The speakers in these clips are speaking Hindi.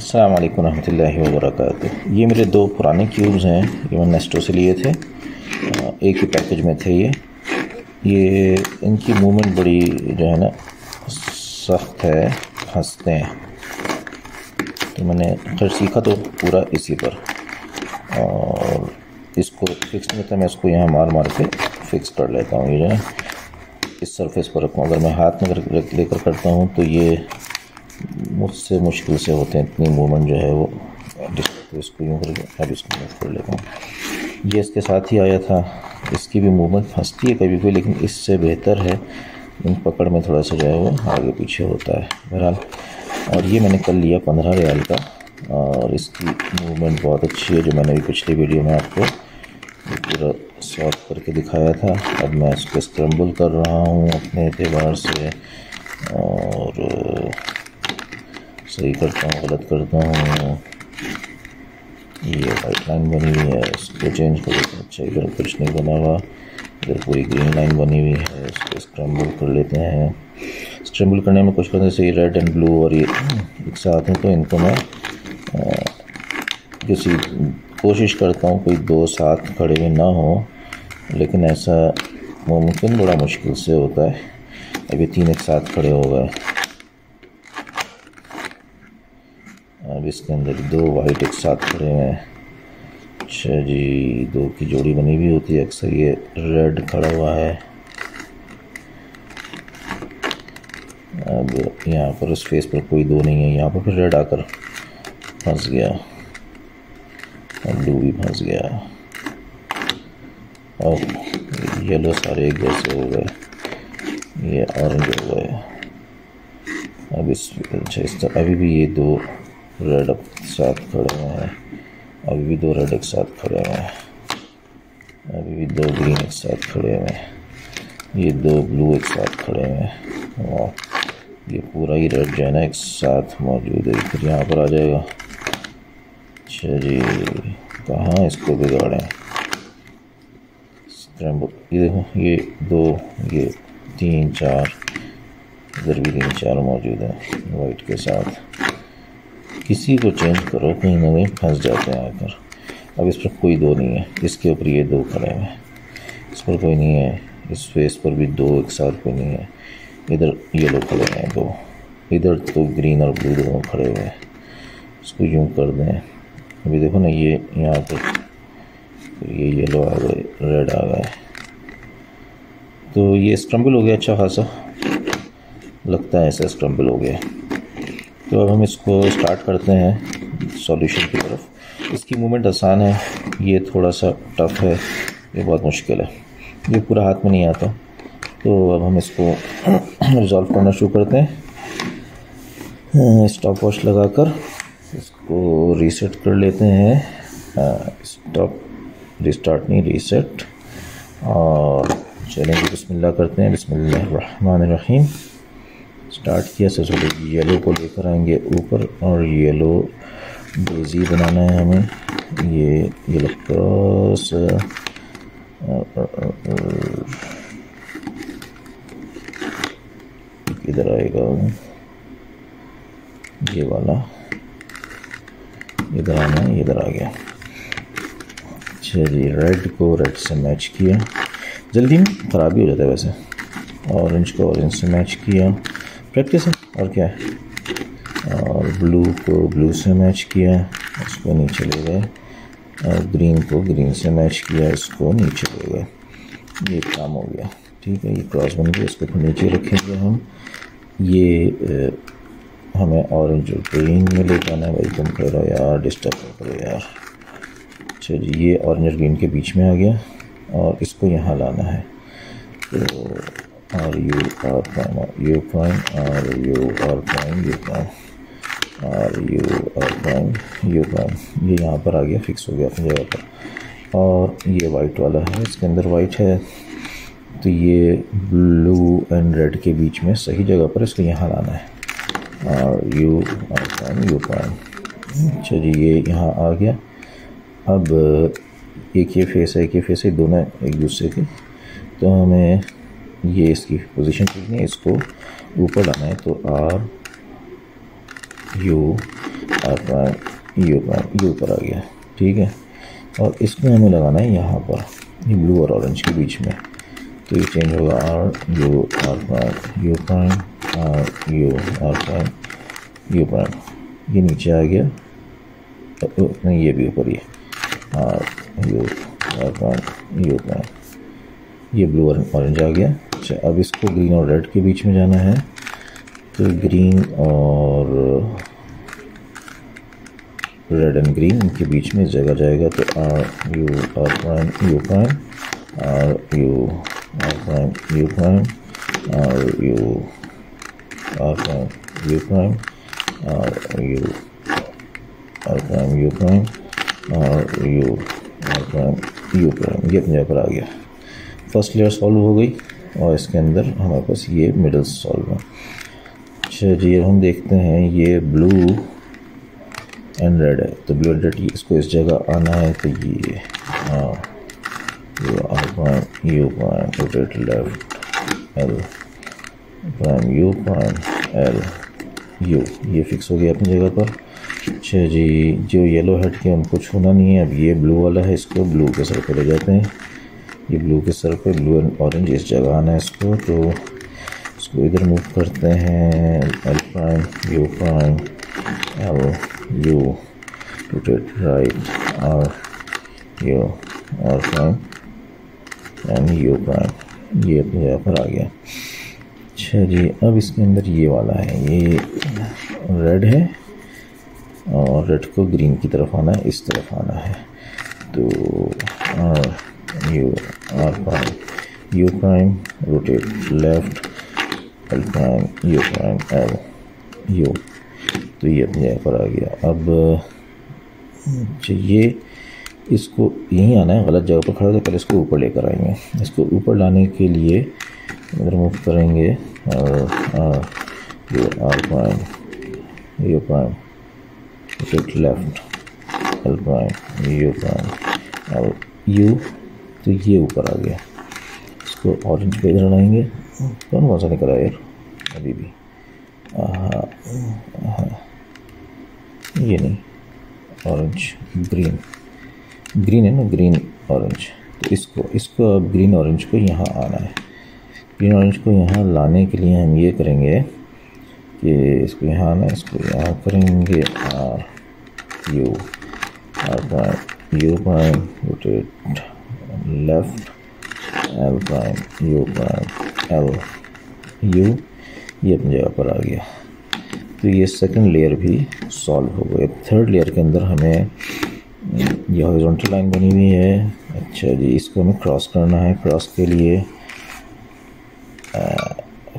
अस्सलाम वालेकुम रहमतुल्लाहि व बरकातुहू। ये मेरे दो पुराने क्यूब्स हैं, ये मैंने नेस्टो से लिए थे, एक ही पैकेज में थे। ये इनकी मूवमेंट बड़ी जो है ना सख्त है, फंसते हैं। तो मैंने खैर सीखा तो पूरा इसी पर, और इसको फिक्स नहीं करता, मैं इसको यहाँ मार मार के फिक्स कर लेता हूँ। ये जो है इस सरफेस पर रखूँ, अगर मैं हाथ में लेकर करता हूँ तो ये मुझसे मुश्किल से होते हैं, इतनी मूवमेंट जो है वो। तो इसको यूँ करके अब इसको मैं खोल लेता हूँ। ये इसके साथ ही आया था, इसकी भी मूवमेंट फंसती है कभी कोई, लेकिन इससे बेहतर है इन पकड़ में थोड़ा सा जो है वो आगे पीछे होता है बहरहाल। और ये मैंने कल लिया 15 रियाल का, और इसकी मूवमेंट बहुत अच्छी है, जो मैंने भी पिछली वीडियो में आपको पूरा सॉल्व करके दिखाया था। अब मैं इसको स्क्रैम्बल कर रहा हूँ अपने एतबार से, और सही करता हूँ, गलत करता हूँ। ये वाइट लाइन बनी हुई है, इसको चेंज कर देते हैं। अच्छा, इधर कुछ नहीं बना हुआ, इधर पूरी ग्रीन लाइन बनी हुई है, इसको स्क्रैम्बल कर लेते हैं। स्क्रैम्बल करने में कुछ करने से ये रेड एंड ब्लू और ये एक साथ हैं, तो इनको मैं किसी कोशिश करता हूँ कोई दो साथ खड़े हुए ना हो, लेकिन ऐसा मुमकिन बड़ा मुश्किल से होता है। अभी तीन एक साथ खड़े हो गए। अब इसके अंदर दो वाइट एक साथ खड़े हैं। अच्छा जी, दो की जोड़ी बनी हुई होती है अक्सर। ये रेड खड़ा हुआ है। अब यहाँ पर उस फेस पर कोई दो नहीं है, यहाँ पर फिर रेड आकर फंस गया, और ब्लू भी फंस गया, और येलो सारे एक जैसे हो गए, ये ऑरेंज हो गए। अब अच्छा इस तरह अभी भी ये दो रेड एक साथ खड़े हुए हैं, अभी भी दो रेड एक साथ खड़े हुए हैं, अभी भी दो ग्रीन एक साथ खड़े हुए हैं, ये दो ब्लू एक साथ खड़े हुए हैं, और ये पूरा ही रेड जो है ना एक साथ मौजूद है। फिर यहाँ पर आ जाएगा। अच्छा जी, कहाँ इसको बिगाड़ें। स्क्रैम्बल, ये देखो, ये दो, ये तीन चार, इधर भी तीन चार मौजूद है वाइट के साथ। किसी को चेंज करो, कहीं ना कहीं फंस जाते हैं आकर। अब इस पर कोई दो नहीं है, इसके ऊपर ये दो खड़े हैं, इस पर कोई नहीं है, इस फेस पर भी दो एक साथ कोई नहीं है। इधर येलो खड़े हैं दो, इधर तो ग्रीन और ब्लू दोनों खड़े हुए हैं। इसको यूँ कर दें। अभी देखो ना, ये यहाँ पर ये येलो आ गए, रेड आ गए, तो ये स्क्रैम्बल हो गया। अच्छा खासा लगता है ऐसा स्क्रैम्बल हो गया। तो अब हम इसको स्टार्ट करते हैं सॉल्यूशन की तरफ। इसकी मूवमेंट आसान है, ये थोड़ा सा टफ है, ये बहुत मुश्किल है, ये पूरा हाथ में नहीं आता। तो अब हम इसको रिजॉल्व करना शुरू करते हैं। स्टॉप वॉच लगाकर इसको रीसेट कर लेते हैं। स्टॉप, रिस्टार्ट नहीं, रीसेट। और चलेंगे, बिस्मिल्लाह करते हैं। बिस्मिल्लाहिर्रहमानिर्रहीम। स्टार्ट किया, सबसे पहले येलो को लेकर आएंगे ऊपर, और येलो डेज़ी बनाना है हमें। ये येलो क्रॉस, इधर आएगा ये वाला, इधर आना है, इधर आ गया। अच्छा जी, रेड को रेड से मैच किया, जल्दी में ख़राबी हो जाता है वैसे। ऑरेंज को ऑरेंज से मैच किया, प्रैक्टिस है और क्या है। और ब्लू को ब्लू से मैच किया, इसको नीचे ले गए। और ग्रीन को ग्रीन से मैच किया, इसको नीचे ले गए। ये काम हो गया, ठीक है। ये क्रॉस बन गया, इसको फिर नीचे रखेंगे हम। ये हमें ऑरेंज और ग्रीन में ले जाना है। भाई तुम करो यार, डिस्टर्ब करो यार। अच्छा जी, ये ऑरेंज और ग्रीन के बीच में आ गया, और इसको यहाँ लाना है। तो और U R prime, U prime, और U R prime, U prime, और U R prime, U prime. ये यहाँ पर आ गया, फिक्स हो गया अपनी जगह पर। और ये वाइट वाला है, इसके अंदर वाइट है, तो ये ब्लू एंड रेड के बीच में सही जगह पर इसको यहाँ लाना है। और U R prime, U prime. अच्छा जी, ये यहाँ आ गया। अब एक ये फेस है, एक ये फेस है, दोनों एक दूसरे के, तो हमें ये इसकी पोजीशन ठीक नहीं है, इसको ऊपर लाना है। तो R U R prime U prime, ये ऊपर आ गया, ठीक है। और इसमें हमें लगाना है यहाँ पर, ये ब्लू और ऑरेंज के बीच में, तो ये चेंज होगा R prime U prime, R prime U prime, ये नीचे आ गया, नहीं ये भी ऊपर ही है, आर प्राइम यू प्राइम, ये ब्लू और ऑरेंज आ गया। अच्छा, अब इसको ग्रीन और रेड के बीच में जाना है, तो ग्रीन और रेड एंड ग्रीन इनके बीच में इस जगह जाएगा, तो R prime U prime, R prime U prime, R prime U prime, R prime U prime, R prime U prime, ये अपनी जगह पर आ गया। फर्स्ट लेयर सॉल्व हो गई और इसके अंदर हमारे पास ये मिडल सॉल्व है। अच्छा जी, अब हम देखते हैं ये ब्लू एंड रेड है, तो ब्लू एंड रेड इसको इस जगह आना है, तो ये R prime U prime, rotate left L prime U prime L U, ये फिक्स हो गया अपनी जगह पर। अच्छा जी, जो येलो हेड के उनको छूना नहीं है। अब ये ब्लू वाला है, इसको ब्लू के सर पे ले जाते हैं, ये ब्लू के सर पे, ब्लू एंड ऑरेंज इस जगह आना है इसको, तो इसको इधर मूव करते हैं, L prime U prime L U, rotate right R prime and U prime, ये अपनी जगह पर आ गया। अच्छा जी, अब इसके अंदर ये वाला है, ये रेड है और रेड को ग्रीन की तरफ आना है, इस तरफ आना है, तो R prime U prime, rotate left L prime U prime L U, तो ये अपनी जगह पर आ गया। अब ये इसको यहीं आना है, गलत जगह पर खड़ा था, पहले इसको ऊपर लेकर आएंगे। इसको ऊपर लाने के लिए इधर मूव करेंगे, R prime U prime, rotate left L prime U prime L U, तो ये ऊपर आ गया। इसको ऑरेंज पे इधर लाएंगे, कौन सा निकला यार अभी भी, ये नहीं, ऑरेंज ग्रीन है ना, ग्रीन ऑरेंज, तो इसको अब ग्रीन ऑरेंज को यहाँ आना है। ग्रीन ऑरेंज को यहाँ लाने के लिए हम ये करेंगे कि इसको यहाँ आना है, इसको यहाँ करेंगे R prime U prime, rotate left L prime U prime L U, ये अपनी जगह पर आ गया। तो ये सेकंड लेयर भी सॉल्व हो गया। थर्ड लेयर के अंदर हमें ये हॉरिजॉन्टल लाइन बनी हुई है। अच्छा जी, इसको हमें क्रॉस करना है। क्रॉस के लिए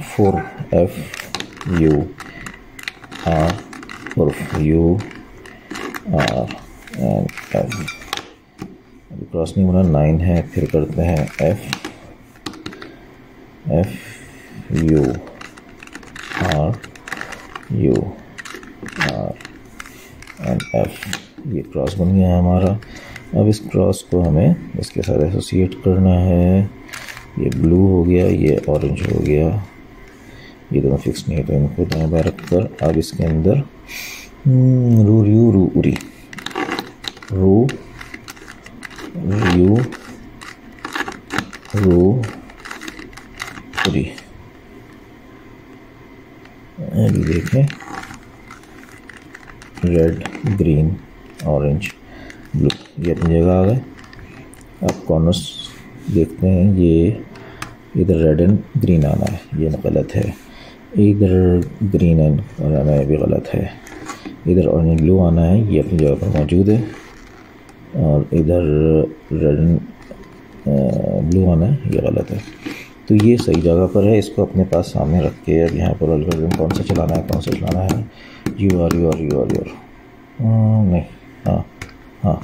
4F U R और U R एंड F। अभी क्रॉस नहीं होना, 9 है, फिर करते हैं F U R U R and F। ये क्रॉस बन गया है हमारा। अब इस क्रॉस को हमें इसके साथ एसोसिएट करना है। ये ब्लू हो गया, ये ऑरेंज हो गया, ये दोनों फिक्स नहीं है तो इनको दाएं बाएं रख कर अब इसके अंदर रू यू रू उरी, रू यू रू उरी। अभी देखें, रेड ग्रीन ऑरेंज ब्लू, ये अपनी जगह आ गए। अब कॉर्नर्स देखते हैं, ये इधर रेड एंड ग्रीन आना है, ये गलत है। इधर ग्रीन एंड आना है, भी गलत है। इधर ऑरेंज ब्लू आना है, ये अपनी जगह पर मौजूद है। और इधर रेड एंड ब्लू आना है, ये गलत है। तो ये सही जगह पर है। इसको अपने पास सामने रख के अब यहाँ पर एल्गोरिथम कौन सा चलाना है, कौन सा चलाना है, यू आर नहीं, हाँ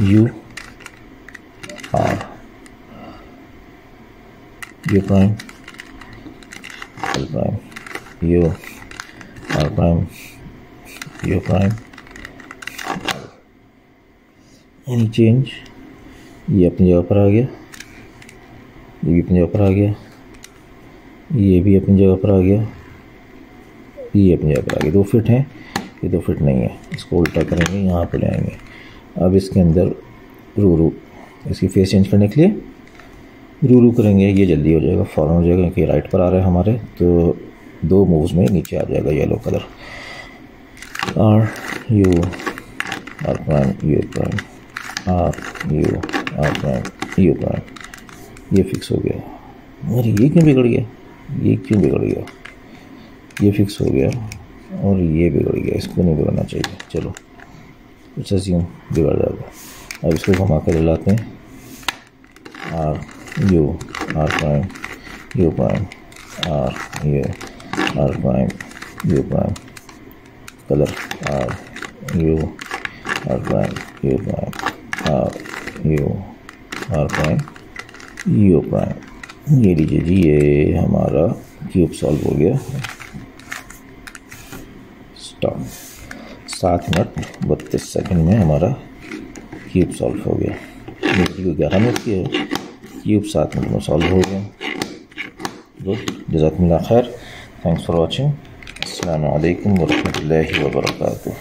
U R, U prime L prime, U R prime, U prime, any change. ये अपनी जगह पर आ गया, ये भी अपनी जगह पर आ गया, ये भी अपनी जगह पर आ गया, ये अपनी जगह पर आ गया। 2 फिट हैं। ये तो फिट नहीं है, इसको उल्टा करेंगे, यहाँ पे ले आएंगे। अब इसके अंदर रू इसकी फेस चेंज करने के लिए रू करेंगे, ये जल्दी हो जाएगा, फ़ौरन हो जाएगा क्योंकि राइट पर आ रहा है हमारे, तो 2 मूव्स में नीचे आ जाएगा yellow colour. R U R prime U prime R U R prime U prime, ये फिक्स हो गया। और ये क्यों बिगड़ गया, ये क्यों बिगड़ गया, ये फिक्स हो गया और ये बिगड़ गया, इसको नहीं बिगड़ना चाहिए। चलो कुछ यूँ बिगड़ जाएगा। अब इसको घुमा कर लाते हैं, R U R prime U prime R U R prime U prime, colour R U R prime U prime R U R prime U prime. ये लीजिए जी, ये हमारा क्यूब सॉल्व हो गया। स्टॉप। 7 मिनट 32 सेकंड में हमारा क्यूब सॉल्व हो गया। वीडियो 11 मिनट की है, क्यूब 7 मिनट में सॉल्व हो गया। गुड, जज़ाकुमुल्लाह खैर, थैंक्स फॉर वॉचिंग। अस्सलामु अलैकुम व रहमतुल्लाहि व बरकातुहू।